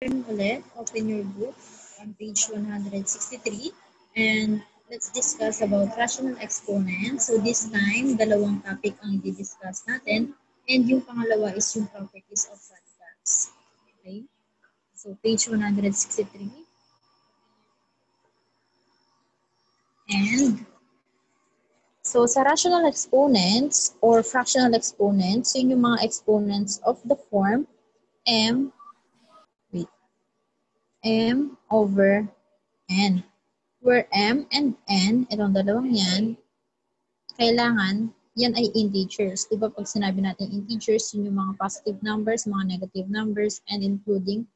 Ulit, open your book on page 163 and let's discuss about rational exponents. So this time, dalawang topic ang i-discuss natin and yung pangalawa is yung properties of radicals. Okay? So page 163 and so sa rational exponents or fractional exponents, yun yung mga exponents of the form m over n. Where m and n, itong dalawang yan, kailangan yan ay integers. Diba pag sinabi natin integers, yun yung mga positive numbers, mga negative numbers, and including,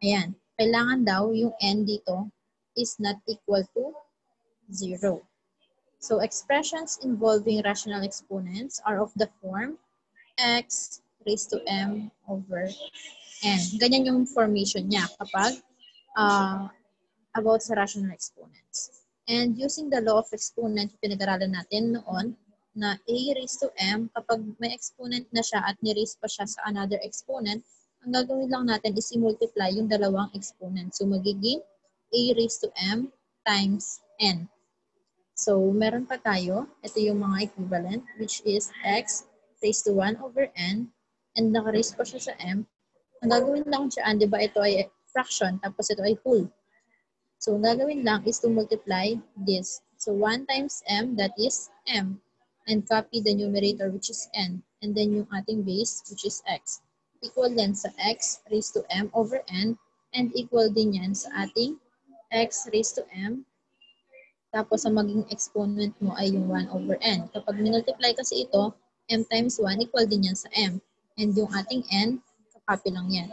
ayan, kailangan daw yung n dito is not equal to 0. So expressions involving rational exponents are of the form x raised to m over n. Ganyan yung formation niya kapag about sa rational exponents. And using the law of exponent, pinag-aralan natin noon na a raised to m, kapag may exponent na siya at ni-raise pa siya sa another exponent, ang gagawin lang natin is i-multiply yung dalawang exponent. So magiging a raised to m times n. So meron pa tayo, ito yung mga equivalent, which is x raised to 1 over n, and naka-raise pa siya sa m. Ang gagawin lang siya, di ba ito ay fraction, tapos ito ay whole. So, gagawin lang is to multiply this. So, 1 times m, that is m. And copy the numerator, which is n. And then yung ating base, which is x. Equal din sa x raised to m over n. And equal din yan sa ating x raised to m. Tapos, ang maging exponent mo ay yung 1 over n. Kapag minultiply kasi ito, m times 1, equal din yan sa m. And yung ating n, copy lang yan.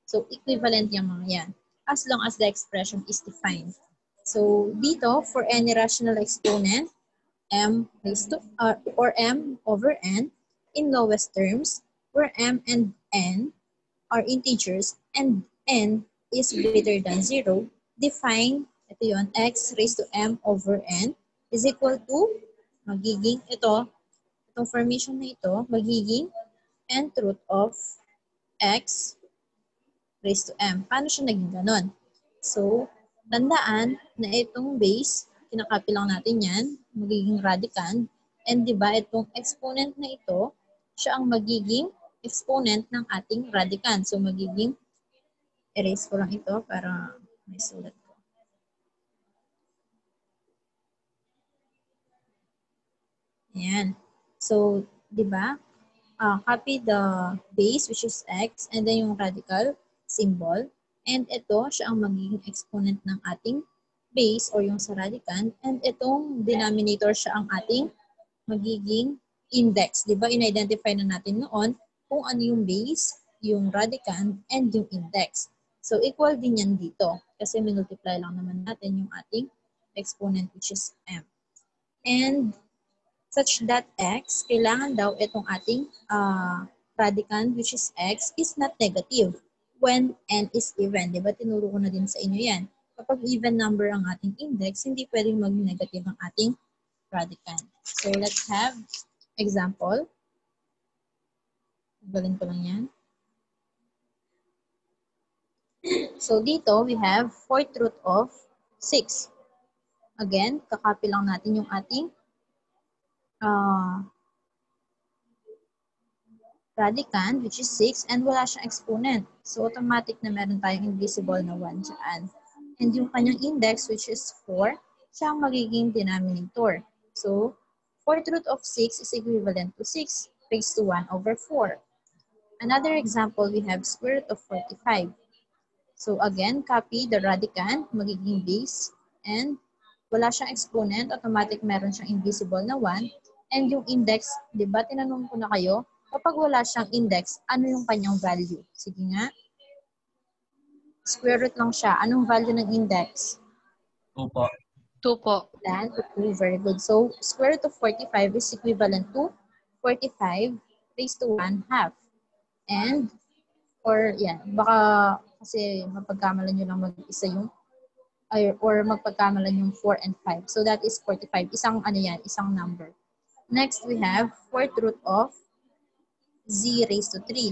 So, equivalent yung mga yan, as long as the expression is defined. So, dito, for any rational exponent, m raised to, or m over n, in lowest terms, where m and n are integers and n is greater than 0, define, ito yun, x raised to m over n is equal to, magiging ito, itong formation na ito, magiging nth root of x raised to m. Paano siya naging ganon? So, tandaan na itong base, kinakopy lang natin yan, magiging radicand. And di ba itong exponent na ito, siya ang magiging exponent ng ating radicand. So, magiging, erase ko lang ito para may sulat ko. Ayan. So, di ba? Copy the base, which is x, and then yung radical symbol. And ito, siya ang magiging exponent ng ating base or yung sa radicand. And itong denominator, siya ang ating magiging index. Diba, in-identify na natin noon kung ano yung base, yung radicand, and yung index. So, equal din yan dito. Kasi minultiply lang naman natin yung ating exponent, which is m. And such that x, kailangan daw itong ating radicand, which is x, is not negative when n is even. Diba? Tinuro ko na din sa inyo yan. Kapag even number ang ating index, hindi pwedeng maging negative ang ating radicand. So, let's have example. Galing ko lang yan. So, dito, we have 4th root of 6. Again, kakopy lang natin yung ating radicand, which is 6, and wala siyang exponent. So, automatic na meron tayong invisible na 1 dyan. And yung kanyang index, which is 4, siya ang magiging denominator. So, 4th root of 6 is equivalent to 6 raised to 1 over 4. Another example, we have square root of 45. So, again, copy the radicand, magiging base, and wala siyang exponent, automatic meron siyang invisible na 1. And yung index, di ba, tinanong ko na kayo, kapag wala siyang index, ano yung kanyang value? Sige nga. Square root lang siya. Anong value ng index? 2 po. 2 po. 2. Very good. So, square root of 45 is equivalent to 45 raised to 1 half. And, or yan, baka kasi mapagkamalan nyo lang mag-isa yung, or magpagkamalan yung 4 and 5. So, that is 45. Isang, ano yan, isang number. Next, we have 4th root of z raised to 3.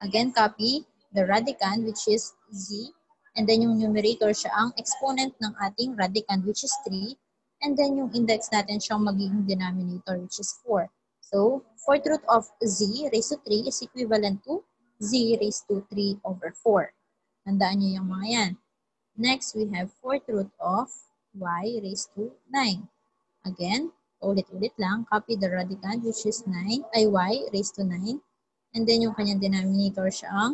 Again, copy the radicand, which is z, and then yung numerator siya ang exponent ng ating radicand, which is 3, and then yung index natin siyang magiging denominator, which is 4. So, fourth root of z raised to 3 is equivalent to z raised to 3 over 4. Tandaan nyo yung mga yan. Next, we have fourth root of y raised to 9. Again, ulit-ulit lang, copy the radicand, which is 9, ay y raised to 9. And then yung kanyang denominator siya ang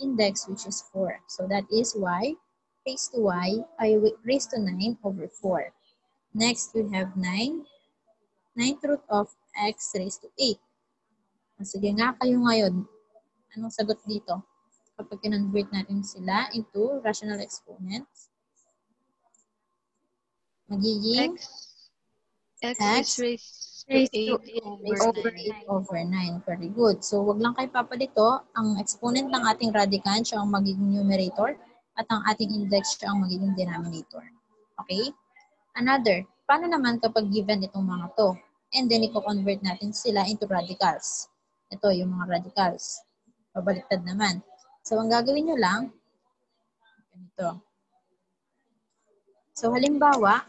index, which is 4. So that is y raised to y, ay raised to 9 over 4. Next, we have 9. Ninth root of x raised to 8. Sige nga kayo ngayon. Anong sagot dito? Kapag kinonvert natin sila into rational exponents, magiging X x is raised raised to to 8 8 over 9. over 9. Very good. So, wag lang kayo papalito. Ang exponent ng ating radicand, siya ang magiging numerator, at ang ating index, siya ang magiging denominator. Okay? Another, paano naman kapag given itong mga to? And then, i-convert natin sila into radicals. Ito, yung mga radicals. Pabaliktad naman. So, ang gagawin nyo lang, ganito. So, halimbawa,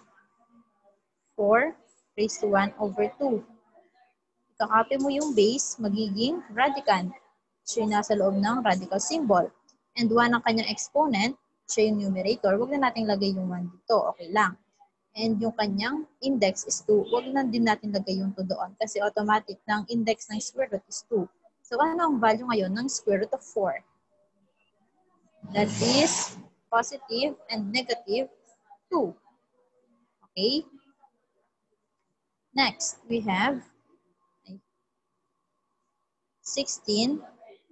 4 raised to 1 over 2. Ikakopy mo yung base, magiging radicand. Siya yung nasa loob ng radical symbol. And 1 ang kanyang exponent, siya yung numerator. Huwag na natin lagay yung 1 dito. Okay lang. And yung kanyang index is 2. Huwag na din natin lagay yung 2 doon. Kasi automatic ng index ng square root is 2. So, ano ang value ngayon ng square root of 4? That is positive and negative 2. Okay? Next, we have 16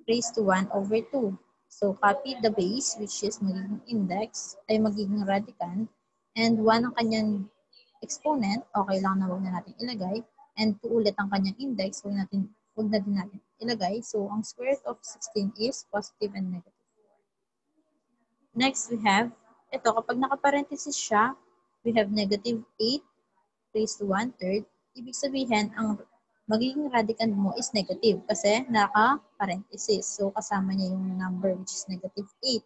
raised to 1 over 2. So, copy the base, which is magiging index, ay magiging radicand, and 1 ang kanyang exponent, okay lang na huwag na natin ilagay, and 2 ulit ang kanyang index, huwag na din natin ilagay. So, ang square root of 16 is positive and negative 4. Next, we have, ito, kapag nakaparenthesis siya, we have negative 8 raised to 1/3. Ibig sabihin, ang magiging radicand mo is negative kasi naka-parenthesis. So, kasama niya yung number which is negative 8.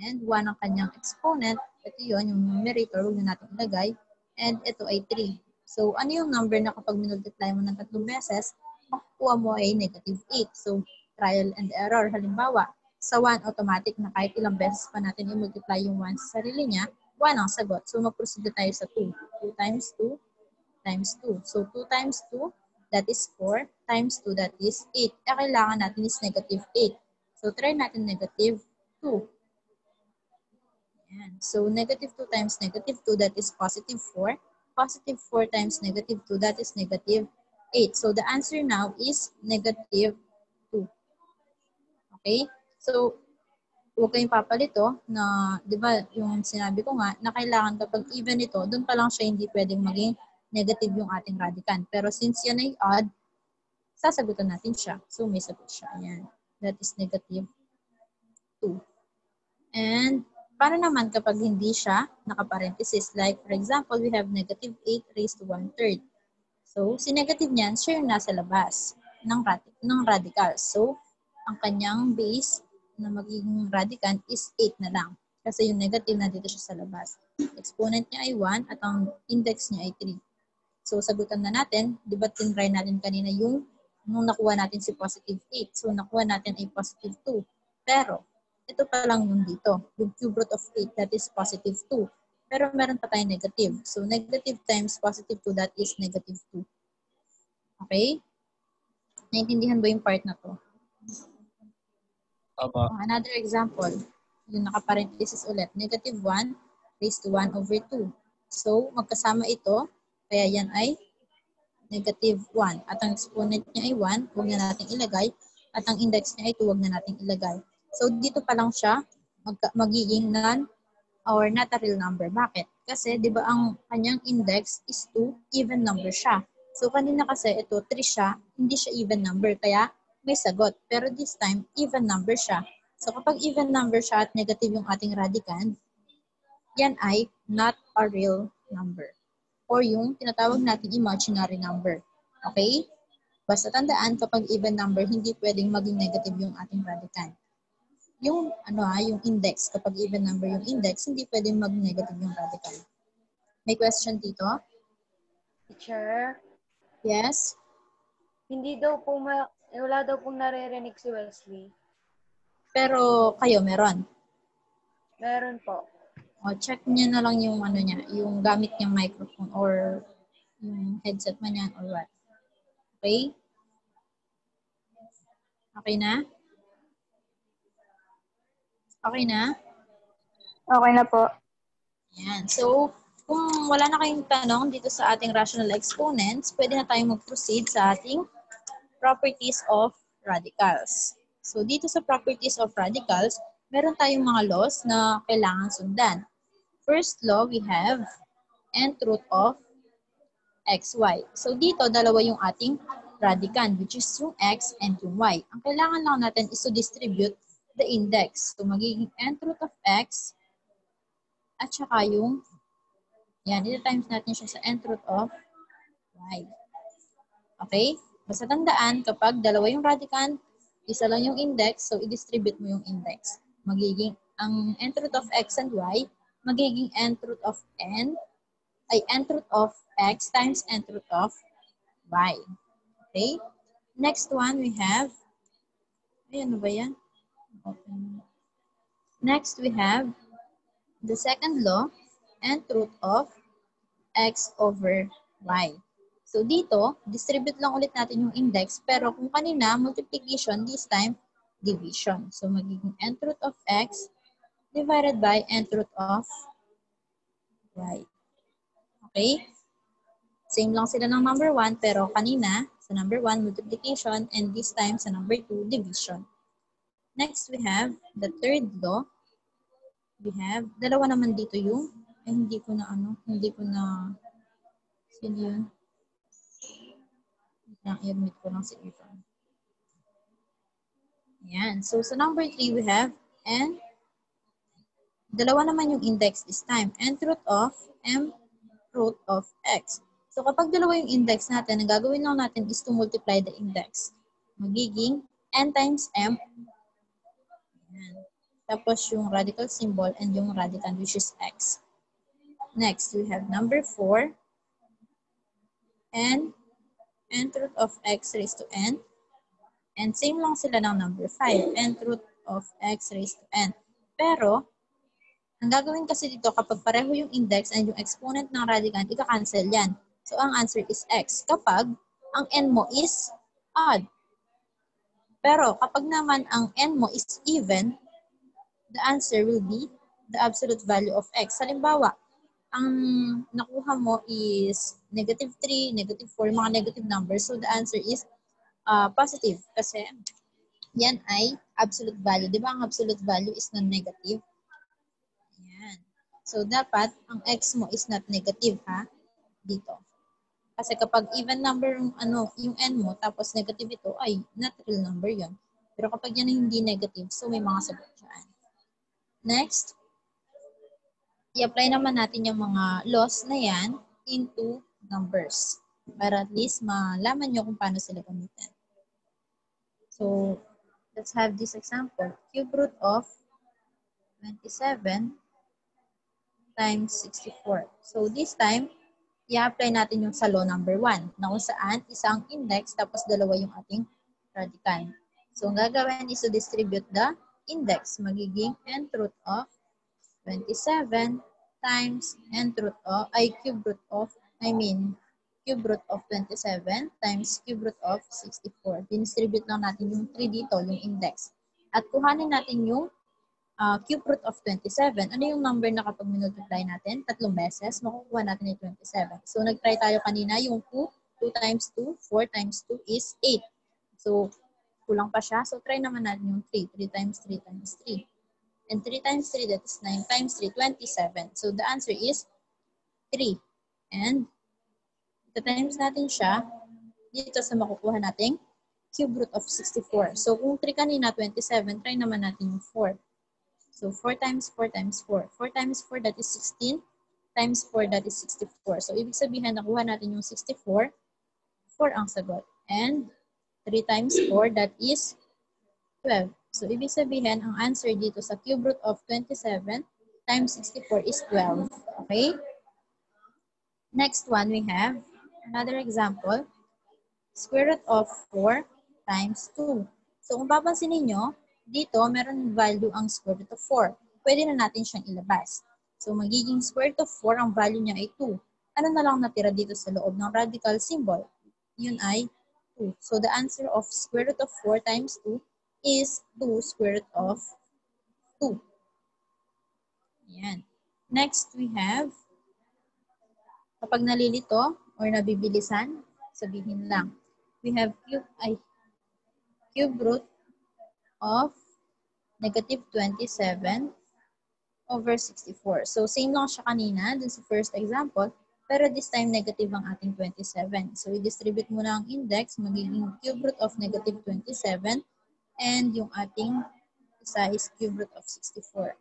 And 1 ang kanyang exponent. Ito yun, yung numerator, huwag na natin ilagay. And ito ay 3. So, ano yung number na kapag minultiply mo ng 3 beses, makukuha mo ay negative 8. So, trial and error. Halimbawa, sa 1, automatic na kahit ilang beses pa natin i-multiply yung 1 sa sarili niya, 1 ang sagot. So, mag-proceed tayo sa 2. 2 times 2 times 2. So, 2 times 2, that is 4, times 2, that is 8. Kailangan natin is negative 8. So, try natin negative 2. Ayan. So, negative 2 times negative 2, that is positive 4. Positive 4 times negative 2, that is negative 8. So, the answer now is negative 2. Okay? So, huwag kayong papalito na, di ba, yung sinabi ko nga, na kailangan kapag even ito, doon pa lang siya hindi pwedeng maging negative yung ating radicand. Pero since yan ay odd, sasagutan natin siya. So, may sagot siya. Ayan. That is negative 2. And, paano naman kapag hindi siya nakaparenthesis? Like, for example, we have negative 8 raised to 1/3. So, si negative niyan, siya yung nasa labas ng radical. So, ang kanyang base na magiging radicand is 8 na lang. Kasi yung negative na dito siya sa labas. Exponent niya ay 1 at ang index niya ay 3. So, sagutan na natin. Di ba tinry natin kanina yung nung nakuha natin si positive 8. So, nakuha natin ay positive 2. Pero, ito pa lang yung dito. Yung cube root of 8, that is positive 2. Pero meron pa tayong negative. So, negative times positive 2, that is negative 2. Okay? Naintindihan ba yung part na to? Another example, yung nakaparenthesis ulit, negative 1 raised to 1 over 2. So, magkasama ito, kaya yan ay negative 1. At ang exponent niya ay 1, huwag na natin ilagay. At ang index niya ay 2, huwag na natin ilagay. So, dito pa lang siya magiging non or not a real number. Bakit? Kasi, di ba, ang kanyang index is 2, even number siya. So, kanina kasi ito, 3 siya, hindi siya even number. Kaya, may sagot. Pero this time, even number siya. So, kapag even number siya at negative yung ating radicand, yan ay not a real number. Or yung tinatawag natin imaginary number. Okay? Basta tandaan, kapag even number, hindi pwedeng maging negative yung ating radicand. yung yung index, kapag even number yung index, hindi pwedeng mag-negative yung radical. May question dito? Teacher, Yes? hindi daw po wala daw pong naririnig si Wesley. Pero kayo meron. Meron po. O, check niya na lang yung niya, yung gamit niyang microphone or yung headset man yan or what. Okay? Okay na? Okay na? Okay na po. Yan. So, kung wala na kayong tanong dito sa ating rational exponents, pwede na tayong mag-proceed sa ating properties of radicals. So, dito sa properties of radicals, meron tayong mga laws na kailangan sundan. First law, we have nth root of xy. So, dito, dalawa yung ating radicand, which is yung x and yung y. Ang kailangan lang natin is to distribute the index. So, magiging nth root of x at saka yung, yan, ita-times natin siya sa nth root of y. Okay? Basta tandaan, kapag dalawa yung radicand, isa lang yung index, so i-distribute mo yung index. Magiging, ang nth root of x and y, magiging nth root of nth root of x times nth root of y. Okay? Next one, we have, ano ba yan? Open. Next, we have the second law, nth root of x over y. So dito, distribute lang ulit natin yung index, pero kung kanina, multiplication, this time, division. So magiging nth root of x divided by nth root of y. Okay? Same lang sila ng number 1, pero kanina, sa number 1, multiplication, and this time, sa number 2, division. Next, we have the third law. We have, dalawa naman dito yung, hindi ko na, sino yun? I-admit ko lang si Ethan. Ayan. So, sa number 3, we have, and dalawa naman yung index this time. Nth root of m root of x. So, kapag dalawa yung index natin, ang gagawin lang natin is to multiply the index. Magiging n times m. Ayan. Tapos yung radical symbol and yung radicand, which is x. Next, we have number 4. And nth root of x raised to n. And same lang sila ng number 5. Nth root of x raised to n. Pero, ang gagawin kasi dito, kapag pareho yung index and yung exponent ng radicand, ika-cancel yan. So, ang answer is x. Kapag ang n mo is odd. Pero, kapag naman ang n mo is even, the answer will be the absolute value of x. Halimbawa, ang nakuha mo is negative 3, negative 4, mga negative numbers. So, the answer is positive. Kasi, yan ay absolute value. Di ba ang absolute value is non-negative? Yan. So, dapat ang x mo is not negative, ha? Dito. Kasi kapag even number yung n mo, tapos negative ito, ay not real number yon. Pero kapag yan hindi negative, so may mga sagot dyan. Next, i-apply naman natin yung mga laws na yan into numbers. Para at least malaman nyo kung paano sila gamitin. So, let's have this example. Cube root of 27 times 64. So, this time, i-apply natin yung sa law number 1 na kung saan isang index tapos dalawa yung ating radicand. So, ang gagawin is to distribute the index. Magiging nth root of 27 times nth root of, cube root of 27 times cube root of 64. Dinistribute lang natin yung 3 dito, yung index. At kuhanin natin yung cube root of 27. Ano yung number na kapag minultiply natin? 3 beses, makukuha natin yung 27. So, nag-try tayo kanina yung 2. 2 times 2, 4 times 2 is 8. So, kulang pa siya. So, try naman natin yung 3. 3 times 3 times 3. And 3 times 3, that is 9 times 3, 27. So, the answer is 3. And, times natin siya dito sa makukuha nating cube root of 64. So, kung 3 kanina, 27, try naman natin yung 4. So, 4 times 4 times 4. 4 times 4, that is 16. Times 4, that is 64. So, ibig sabihin, nakuha natin yung 64. 4 ang sagot. And 3 times 4, that is 12. So, ibig sabihin, ang answer dito sa cube root of 27 times 64 is 12. Okay? Next one, we have another example. Square root of 4 times 2. So, kung papansin ninyo, dito, meron value ang square root of 4. Pwede na natin siyang ilabas. So, magiging square root of 4, ang value niya ay 2. Ano na lang natira dito sa loob ng radical symbol? Yun ay 2. So, the answer of square root of 4 times 2 is 2 square root of 2. Ayan. Next, we have, kapag nalilito or nabibilisan, sabihin lang, we have cube root of negative 27 over 64. So, same lang siya kanina dun sa first example, pero this time negative ang ating 27. So, i-distribute muna ang index, magiging cube root of negative 27, and yung ating isa is cube root of 64.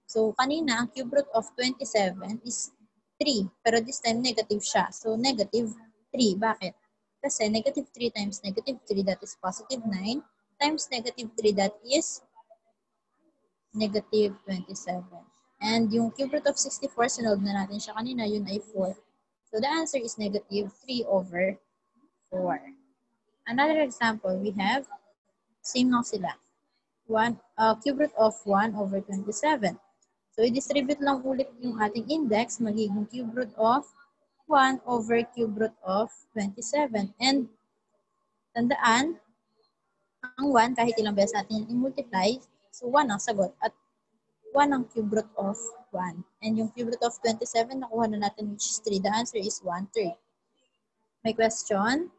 So, kanina, ang cube root of 27 is 3, pero this time negative siya. So, negative 3. Bakit? Kasi negative 3 times negative 3, that is positive 9, times negative 3, that is negative 27. And yung cube root of 64, sinolve na natin siya kanina, yun ay 4. So, the answer is negative 3 over 4. Another example, we have, same lang sila. Cube root of 1 over 27. So, i-distribute lang ulit yung ating index, magiging cube root of 1 over cube root of 27. And, tandaan, ang 1, kahit ilang beses natin i-multiply, so 1 ang sagot. At 1 ang cube root of 1. And yung cube root of 27, nakuha na natin, which is 3. The answer is 1/3. May question?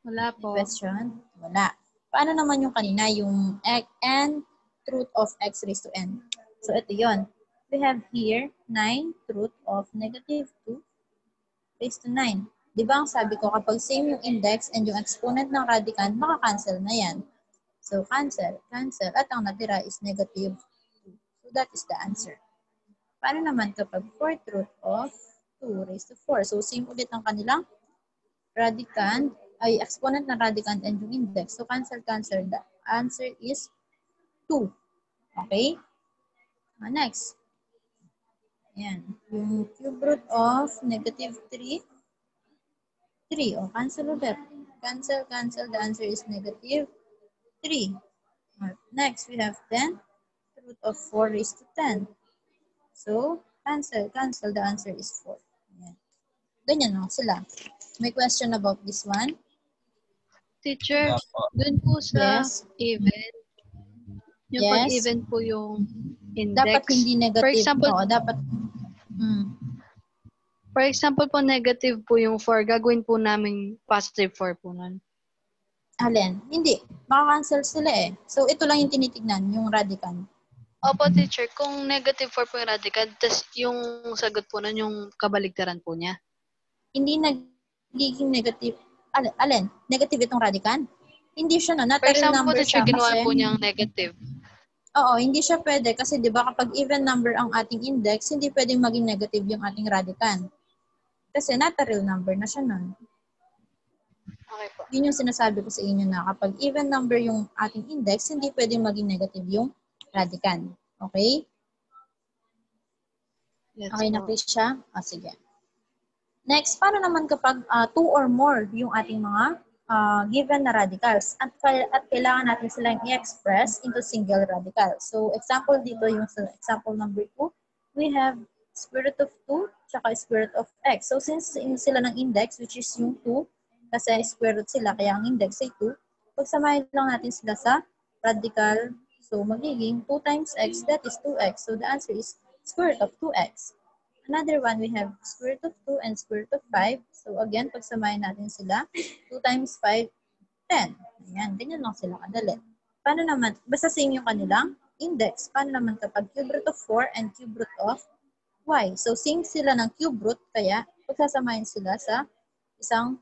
Wala po. May question? Wala. Paano naman yung kanina, yung n root of x raised to n? So, ito yon. We have here 9 root of negative 2 raised to 9. Di ba ang sabi ko, kapag same yung index and yung exponent ng radicand, maka-cancel na yan. So, cancel, cancel. At ang natira is negative 2. So, that is the answer. Paano naman kapag 4th root of 2 raised to 4? So, same ulit ang kanilang radicand, ay exponent ng radicand and yung index. So, cancel, cancel. The answer is 2. Okay? Next. Ayan. Yung cube root of negative 3. 3. O, cancel ulit. Cancel, cancel. The answer is negative 3. Next, we have 10. Root of 4 raised to 10. So, cancel, cancel. The answer is 4. Ayan. Ganyan lang sila. May question about this one? Teacher, dun po sa Yes. even, yung Yes. pag-even po yung index. Dapat hindi negative. For example, Oo, dapat. For example po, negative po yung 4, gagawin po namin positive 4 po nun. Alin? Hindi. Maka-cancel sila eh. So, ito lang yung tinitignan, yung radicand. Opo, teacher, kung negative 4 po yung radicand, tas yung sagot po nun yung kabaligtaran po niya. Hindi nagiging negative. Alin? Negative itong radicand? Hindi siya na. For Natural example, number teacher, siya ginawa kasi. po niyang negative. Oo, hindi siya pwede kasi 'di ba kapag even number ang ating index, hindi pwedeng maging negative yung ating radicand. Kasi natural number na siya nun. Okay po. Yun yung sinasabi ko sa inyo na kapag even number yung ating index, hindi pwedeng maging negative yung radicand. Okay? Yes, Okay na po. please siya? Sige. Next, paano naman kapag 2 or more yung ating mga given na radicals at kailangan natin silang i-express into single radical. So, example dito, yung sa example number 2, we have square root of 2 tsaka square root of x. So, since sila ng index, which is yung 2, kasi square root sila, kaya ang index ay 2, pagsamahin lang natin sila sa radical. So, magiging 2 times x, that is 2x. So, the answer is square root of 2x. Another one, we have square root of 2 and square root of 5. So, again, pagsamahin natin sila. 2 times 5, 10. Ayan, ganyan lang sila kadali. Paano naman, basta same yung kanilang index. Paano naman kapag cube root of 4 and cube root of y? So, same sila ng cube root, kaya pagsasamahin sila sa isang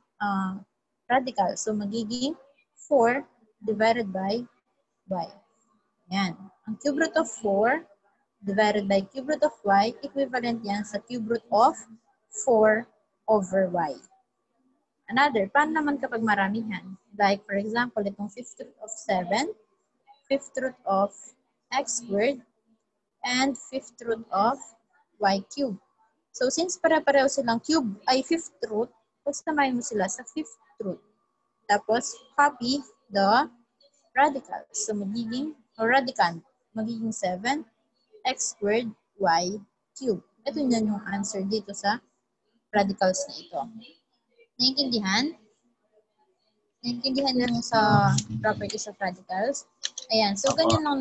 radical. So, magiging 4 divided by y. Ayan. Ang cube root of 4 divided by cube root of y, equivalent yan sa cube root of 4 over y. Another, paano naman kapag maramihan? Like, for example, itong 5th root of 7 fifth root of x squared, and fifth root of y cubed. So, since pare-pareho silang cube ay fifth root, pagsamahin mo sila sa fifth root. Tapos, copy the radicals. So, radicand, magiging 7 x squared y cubed. Ito yun yung answer dito sa radicals na ito. Naintindihan? Naintindihan yung sa properties of radicals? Ayan. So, ganyan lang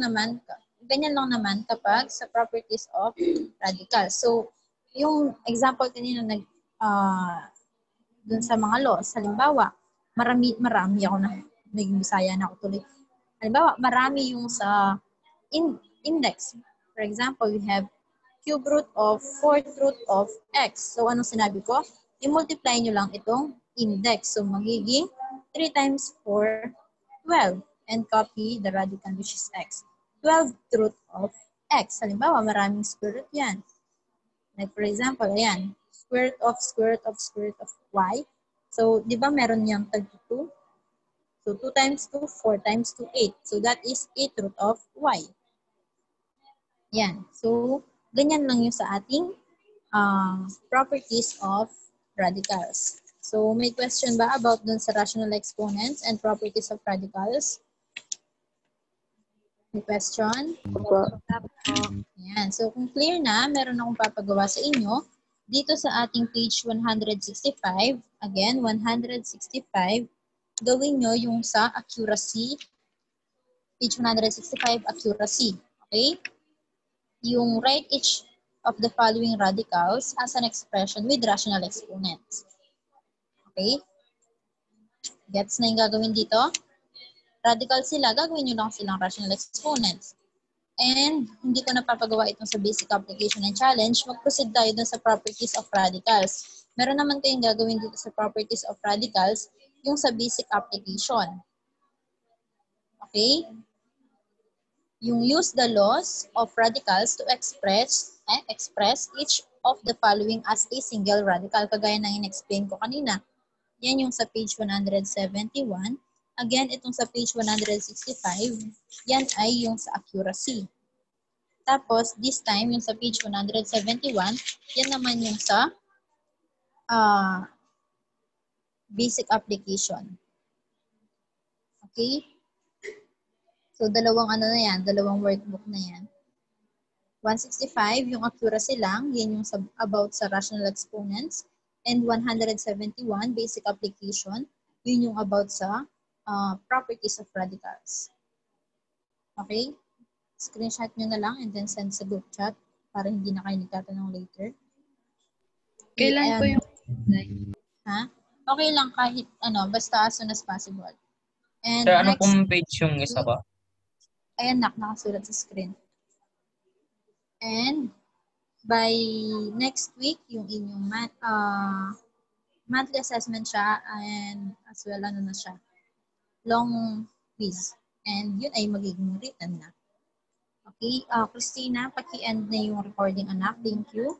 naman kapag sa properties of radicals. So, yung example kanina dun sa mga laws, halimbawa, marami ako na, naging Bisaya na ako tuloy. Halimbawa, marami yung sa index. For example, we have cube root of fourth root of x. So, anong sinabi ko? I-multiply nyo lang itong index. So, magiging 3 times 4, 12. And copy the radicand which is x. 12th root of x. Halimbawa, maraming square root yan. Like for example, ayan. Square root of y. So, di ba meron niyang 32? So, 2 times 2, 4 times 2, 8. So, that is 8th root of y. Yan. So, ganyan lang yung sa ating properties of radicals. So, may question ba about dun sa rational exponents and properties of radicals? May question? Yan. So, kung clear na, meron akong papagawa sa inyo. Dito sa ating page 165, again, 165, gawin nyo yung sa accuracy. Page 165, accuracy. Okay? Yung write each of the following radicals as an expression with rational exponents. Okay? Gets na yung gagawin dito? Radical sila, gagawin nyo lang silang rational exponents. And hindi ko napapagawa itong sa basic application and challenge, mag-proceed tayo dun sa properties of radicals. Meron naman kayong gagawin dito sa properties of radicals, yung sa basic application. Okay? Yung use the laws of radicals to express each of the following as a single radical. Kagaya ng in-explain ko kanina. Yan yung sa page 171. Again, itong sa page 165, yan ay yung sa accuracy. Tapos, this time, yung sa page 171, yan naman yung sa basic application. Okay? So, dalawang workbook na yan. 165, yung accuracy lang, yan yung about sa rational exponents. And 171, basic application, yun yung about sa properties of radicals. Okay? Screenshot nyo na lang and then send sa group chat para hindi na kayo nagtatanong later. Kailan po yung Ha? Okay lang kahit basta as soon as possible. And Sir, ano next, pong page yung isa ba? ayan nakasulat sa screen. And by next week, yung inyong monthly assessment siya and as well na siya. Long quiz. And yun ay magiging written na. Okay, Christina, paki-end na yung recording anak. Thank you.